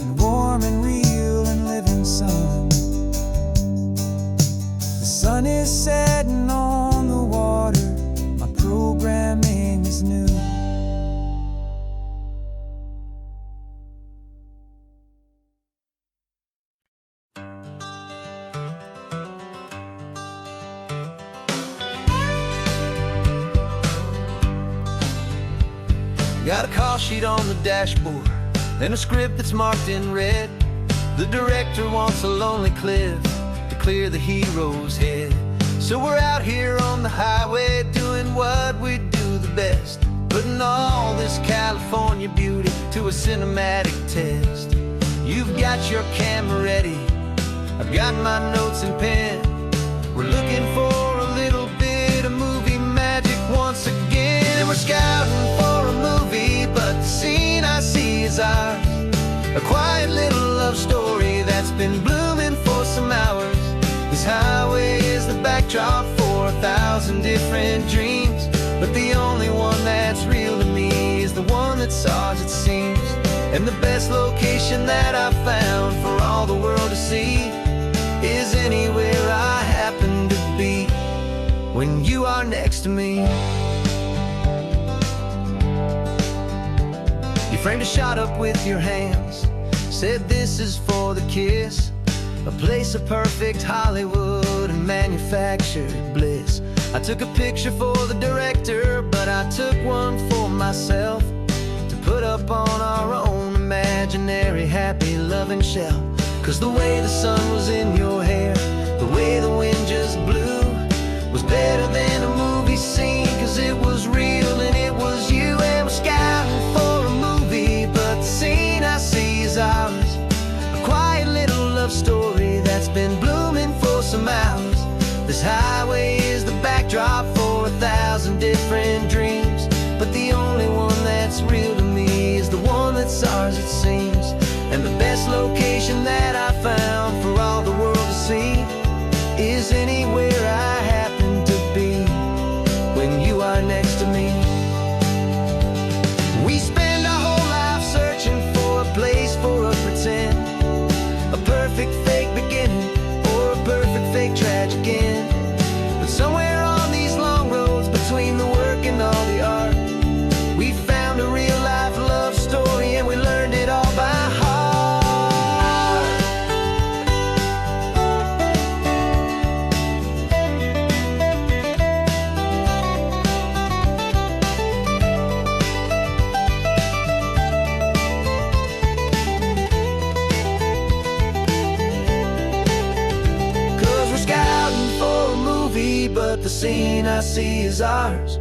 and warm and real and living sun. The sun is setting on the water, my programming is new. Got a call sheet on the dashboard and a script that's marked in red. The director wants a lonely cliff to clear the hero's head. So we're out here on the highway doing what we do the best, putting all this California beauty to a cinematic test. You've got your camera ready, I've got my notes and pen. We're looking for a little bit of movie magic once again. And we're scouting for a movie, but the scene I see is ours. A quiet little love story that's been blooming for some hours. This highway is the backdrop for 1,000 different dreams, but the only one that's real to me is the one that's ours, it seems. And the best location that I've found for all the world to see is anywhere I happen to be when you are next to me. You framed a shot up with your hands, said this is for the kiss, a place of perfect Hollywood and manufactured bliss. I took a picture for the director, but I took one for myself to put up on our own imaginary happy loving shelf. 'Cause the way the sun was in your hair, the way the wind just blew, was better than a movie scene, 'cause it was real and it was you. And we're scouting for a movie, but the scene I see is ours. A quiet little love story that's been blooming for some hours. This highway is the backdrop for 1,000 different dreams, but the only one that's real to me is the one that's ours, it seems. And the best location that I found for all the world to see is anywhere I happen to be when you are next to me. We spend our whole life searching for a place for a pretend, a perfect fake beginning or a perfect fake tragic end. But somewhere on these long roads between the work and all the art, we found a real life love story and we learned it all by heart. But the scene I see is ours.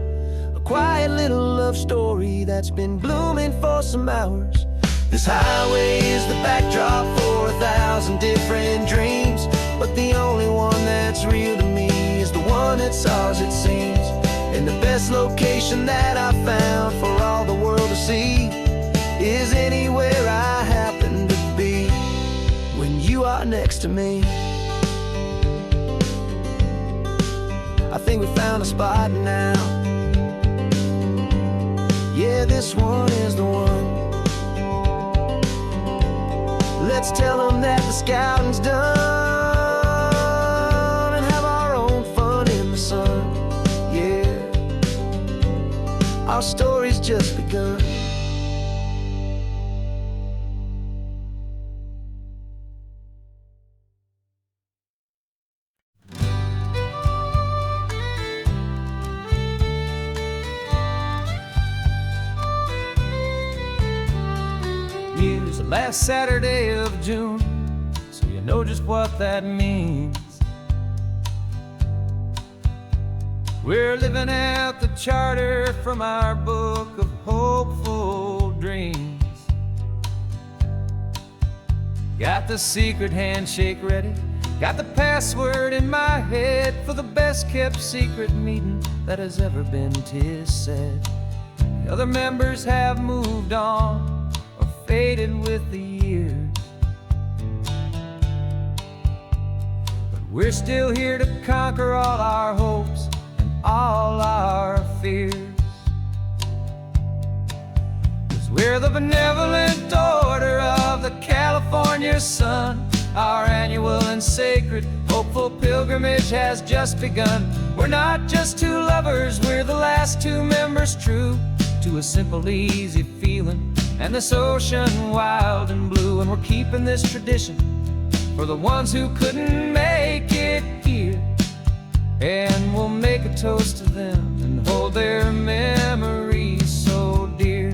A quiet little love story that's been blooming for some hours. This highway is the backdrop for 1,000 different dreams, but the only one that's real to me is the one that's ours, it seems. And the best location that I found for all the world to see is anywhere I happen to be when you are next to me. found a spot now. Yeah, this one is the one. Let's tell them that the scouting's done and have our own fun in the sun. Yeah, our story's just begun. Use the last Saturday of June, so you know just what that means. We're living out the charter from our book of hopeful dreams. Got the secret handshake ready, got the password in my head for the best kept secret meeting that has ever been, 'tis said. The other members have moved on or faded with the years, but we're still here to conquer all our hopes and all our fears. 'Cause we're the benevolent order of the California sun. Our annual and sacred hopeful pilgrimage has just begun. We're not just two lovers, we're the last two members true to a simple, easy feeling and this ocean wild and blue. And we're keeping this tradition for the ones who couldn't make it here, and we'll make a toast to them and hold their memories so dear.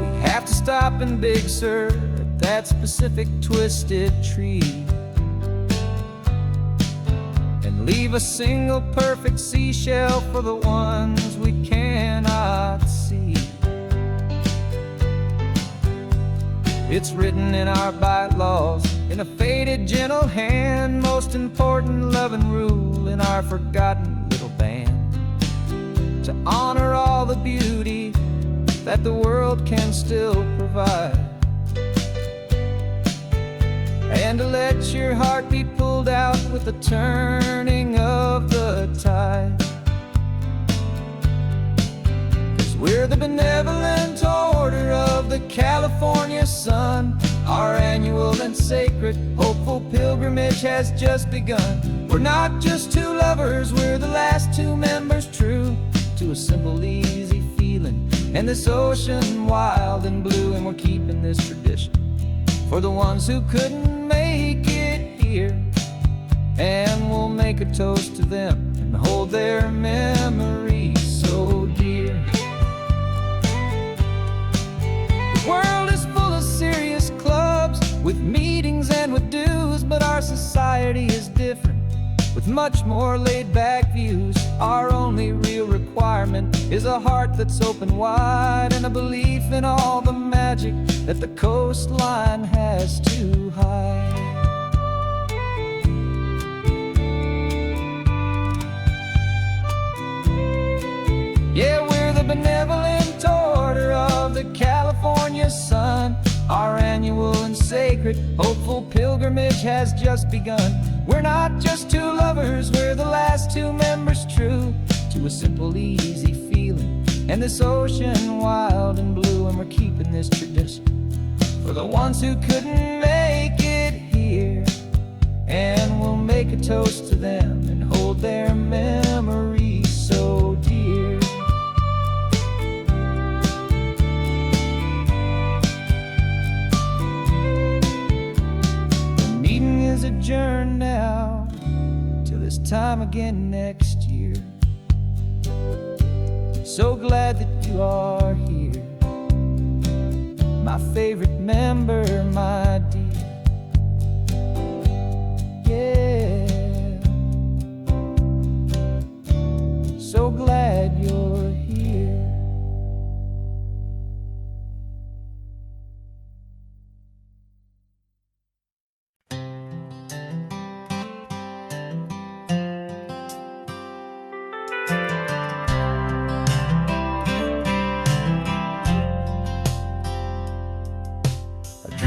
We have to stop in Big Sur at that specific twisted tree and leave a single perfect seashell for the ones we cannot see. It's written in our bylaws in a faded gentle hand, most important loving rule in our forgotten little band, to honor all the beauty that the world can still provide, and to let your heart be pulled out with the turning of the tide. 'Cause we're the benevolent order of the California sun. Our annual and sacred hopeful pilgrimage has just begun. We're not just two lovers, we're the last two members true to a simple, easy feeling and this ocean wild and blue. And we're keeping this tradition for the ones who couldn't make it here, and we'll make a toast to them and hold their memories so dear. The world is full of serious clubs with meetings and with dues, but our society is different with much more laid-back views. Our only real requirement is a heart that's open wide and a belief in all the magic that the coastline has to hide. Yeah, we're the benevolent order of the California sun. Our annual and sacred hopeful pilgrimage has just begun. We're not just two lovers, we're the last two members true to a simple, easy feeling and this ocean wild and blue. And we're keeping this tradition for the ones who couldn't make it here, and we'll make a toast to them and hold their memories so dear. The meeting is adjourned now till this time again next year. So glad that you are here, my favorite member, my dear. Yeah, so glad you're here.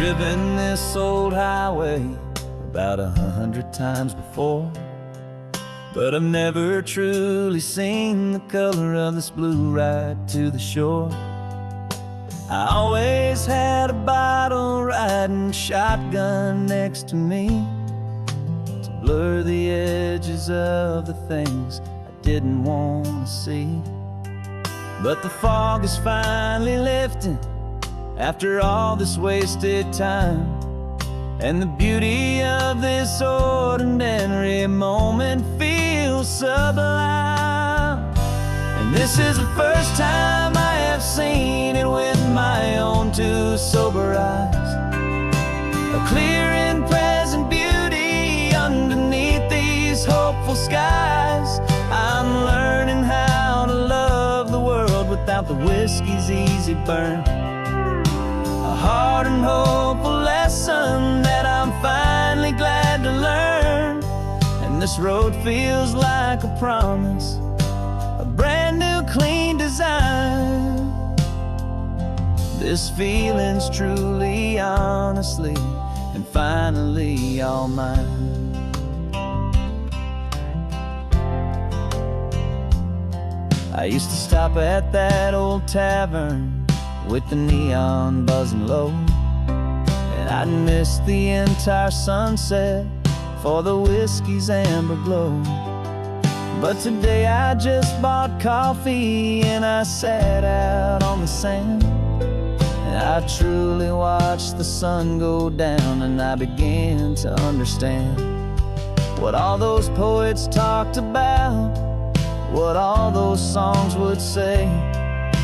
driven this old highway about 100 times before, but I've never truly seen the color of this blue right to the shore. I always had a bottle riding shotgun next to me to blur the edges of the things I didn't want to see. But the fog is finally lifting after all this wasted time, and the beauty of this ordinary moment feels sublime. And this is the first time I have seen it with my own two sober eyes. A clear and present beauty underneath these hopeful skies. I'm learning how to love the world without the whiskey's easy burn. A hard and hopeful lesson that I'm finally glad to learn. And this road feels like a promise, a brand new clean design. This feeling's truly, honestly, and finally all mine. I used to stop at that old tavern with the neon buzzing low, and I'd miss the entire sunset for the whiskey's amber glow. But today I just bought coffee and I sat out on the sand, and I truly watched the sun go down, and I began to understand what all those poets talked about, what all those songs would say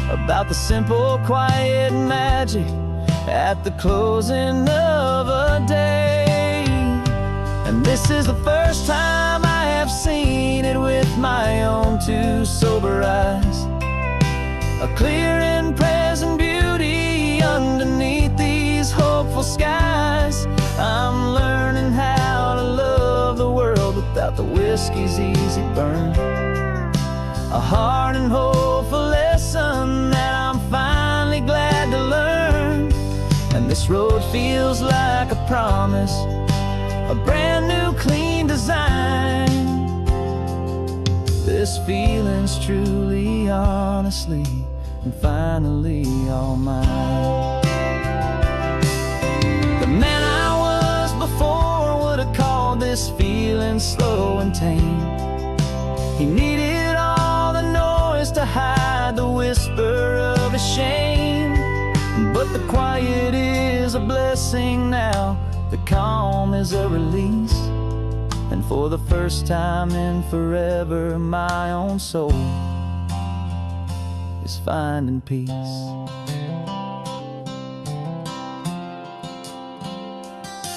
about the simple, quiet magic at the closing of a day. And this is the first time I have seen it with my own two sober eyes. A clear and present beauty underneath these hopeful skies. I'm learning how to love the world without the whiskey's easy burn. A hard and hopeful lesson that I'm finally glad to learn. And this road feels like a promise, a brand new clean design. This feeling's truly, honestly, and finally all mine. The man I was before would have called this feeling slow and tame. He needed all the noise to hide the whisper of his shame. But the quiet is a blessing now, the calm is a release. And for the first time in forever, my own soul is finding peace.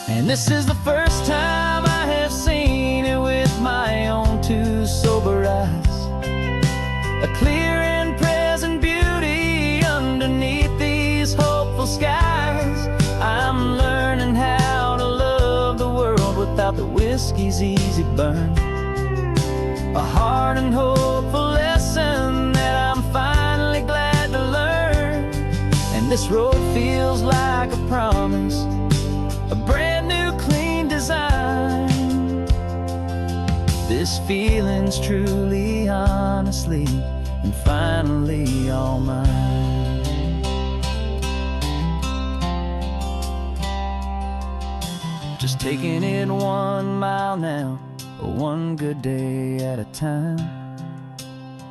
And this is the first time I have seen it with my own two sober eyes. A clear and present beauty underneath these hopeful skies. I'm learning how to love the world without the whiskey's easy burn. A hard and hopeful lesson that I'm finally glad to learn. And this road feels like a promise, a brand new clean design. This feeling's truly, honestly, and finally all mine. Just taking it 1 mile now, one good day at a time.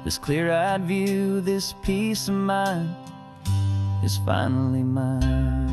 This clear-eyed view, this peace of mind is finally mine.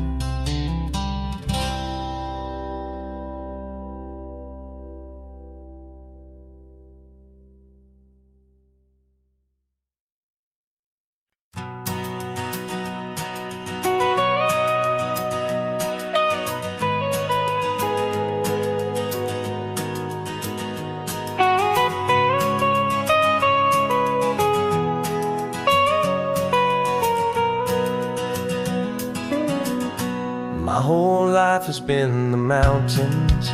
My whole life has been the mountains,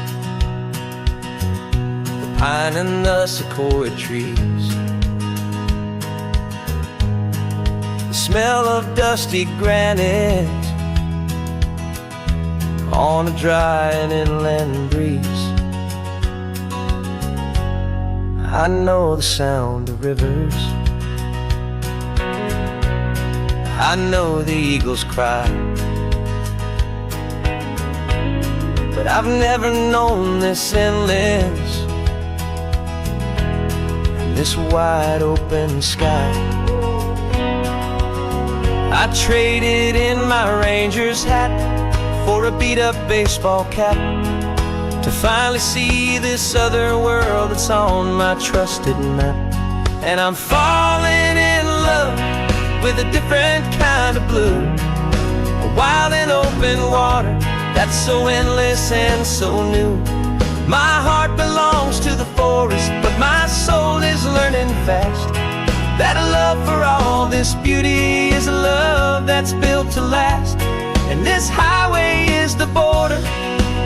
the pine and the sequoia trees, the smell of dusty granite, on a dry and inland breeze. I know the sound of rivers, I know the eagles cry, but I've never known this endless and this wide open sky. I traded in my Ranger's hat for a beat-up baseball cap to finally see this other world that's on my trusted map. And I'm falling in love with a different kind of blue, a wild and open water that's so endless and so new. My heart belongs to the forest, but my soul is learning fast that a love for all this beauty is a love that's built to last. And this highway is the border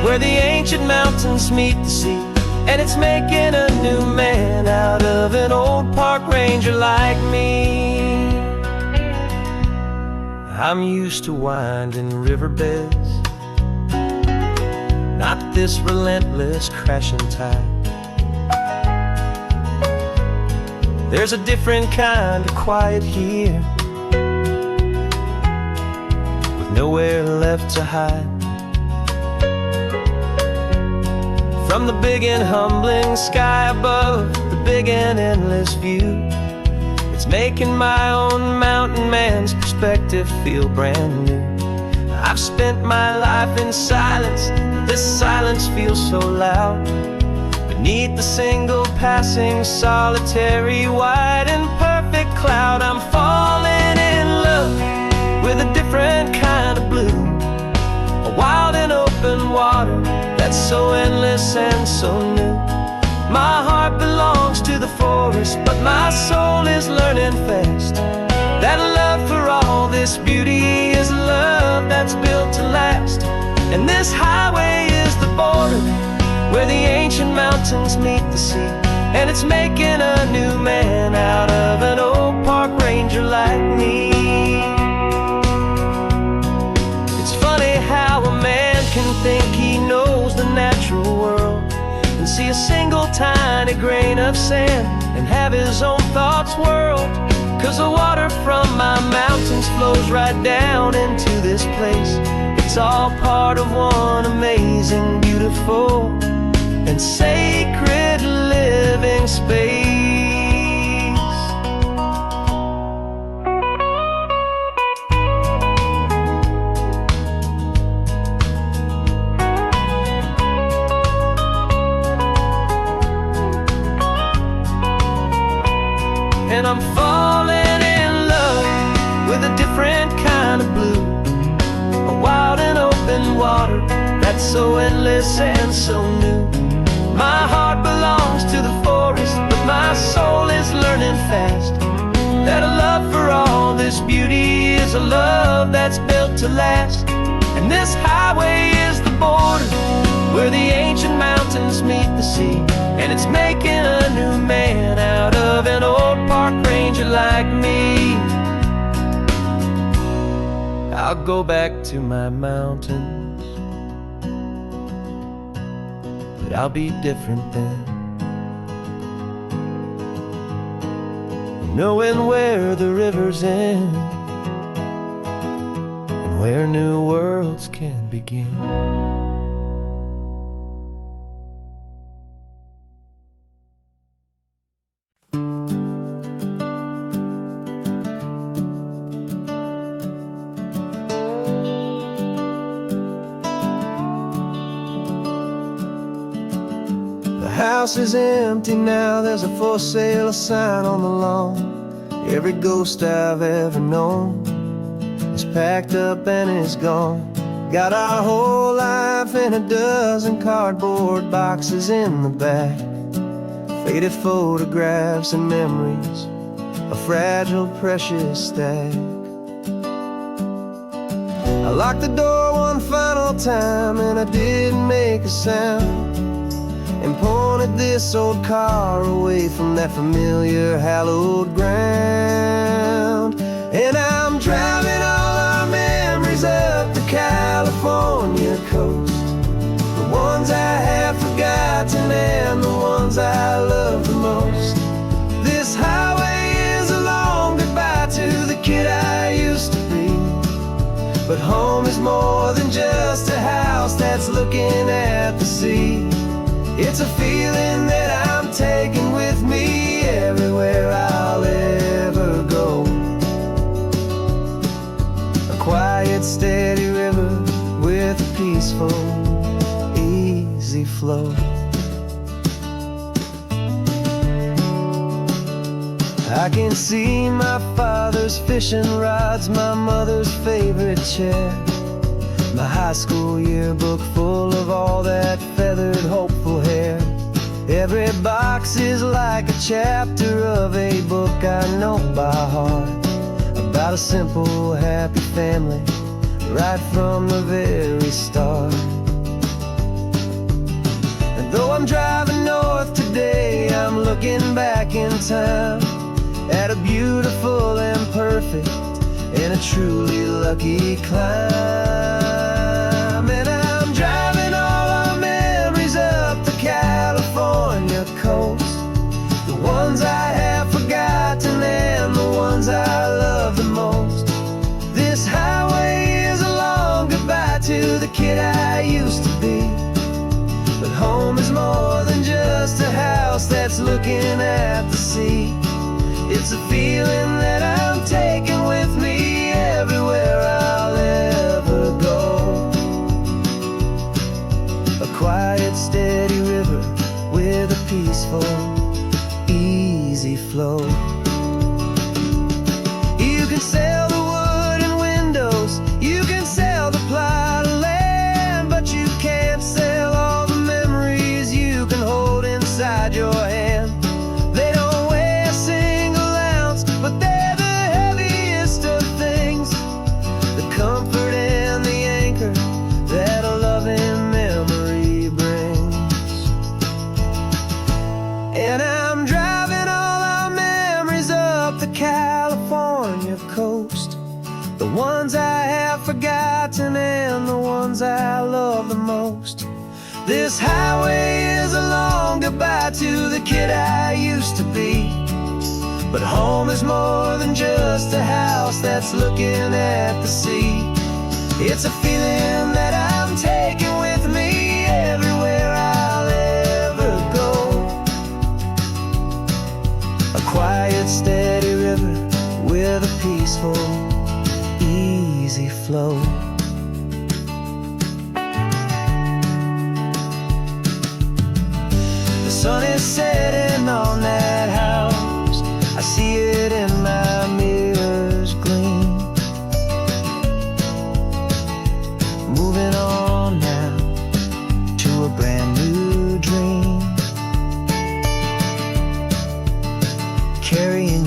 where the ancient mountains meet the sea, and it's making a new man out of an old park ranger like me. I'm used to winding riverbeds, not this relentless crashing tide. There's a different kind of quiet here, with nowhere left to hide. From the big and humbling sky above, the big and endless view, it's making my own mountain man's perspective feel brand new. I've spent my life in silence, this silence feels so loud. Beneath the single passing solitary white and perfect cloud, I'm falling in love with a different kind of blue, a wild and open water that's so endless and so new. My heart belongs to the forest, but my soul is learning fast that love for all this beauty is a love that's built to last. And this highway is the border where the ancient mountains meet the sea, and it's making a new man out of an old park ranger like me. It's funny how a man can think he knows the natural world and see a single tiny grain of sand and have his own thoughts whirl. 'Cause the water from my mountains flows right down into this place. It's all part of one amazing, beautiful and sacred living space. And I'm falling in love with a different kind of blue, a wild and open water that's so endless and so new. My heart belongs to the forest, but my soul is learning fast that a love for all this beauty is a love that's built to last. And this highway is the border where the ancient mountains meet the sea, and it's making a new man out of an old park ranger like me. I'll go back to my mountains, but I'll be different then, knowing where the rivers end and where new worlds can begin. The house is empty now, there's a for sale sign on the lawn. Every ghost I've ever known is packed up and is gone. Got our whole life in a dozen cardboard boxes in the back, faded photographs and memories, a fragile, precious stack. I locked the door one final time and I didn't make a sound, and pointed this old car away from that familiar hallowed ground. And I'm driving all our memories up the California coast, forgotten and the ones I love the most. This highway is a long goodbye to the kid I used to be. But home is more than just a house that's looking at the sea. It's a feeling that I'm taking with me everywhere I'll ever go. A quiet, steady river with a peaceful, easy flow. I can see my father's fishing rods, my mother's favorite chair, my high school yearbook full of all that feathered, hopeful hair. Every box is like a chapter of a book I know by heart, about a simple, happy family right from the very start. And though I'm driving north today, I'm looking back in time at a beautiful and perfect and a truly lucky climb. And I'm driving all our memories up the California coast, the ones I have forgotten and the ones I love the most. This highway is a long goodbye to the kid I used to be. But home is more than just a house that's looking at the sea. It's a feeling that I'm taking with me everywhere I'll ever go. A quiet, steady river with a peaceful, easy flow. You can sail the wood and windows, you can sail the plot of land, but you can't sail all the memories you can hold inside your hand. They don't weigh a single ounce, but they're the heaviest of things, the comfort and the anchor that a loving memory brings. And I'm driving all our memories up the California coast, the ones I have forgotten and the ones I love the most. This highway is a long goodbye to the kid I used to be. But home is more than just a house that's looking at the sea. It's a feeling that I'm taking with me everywhere I'll ever go. A quiet, steady river with a peaceful, easy flow. The sun is setting on that house, I see it in my mirror's gleam. Moving on now to a brand new dream, carrying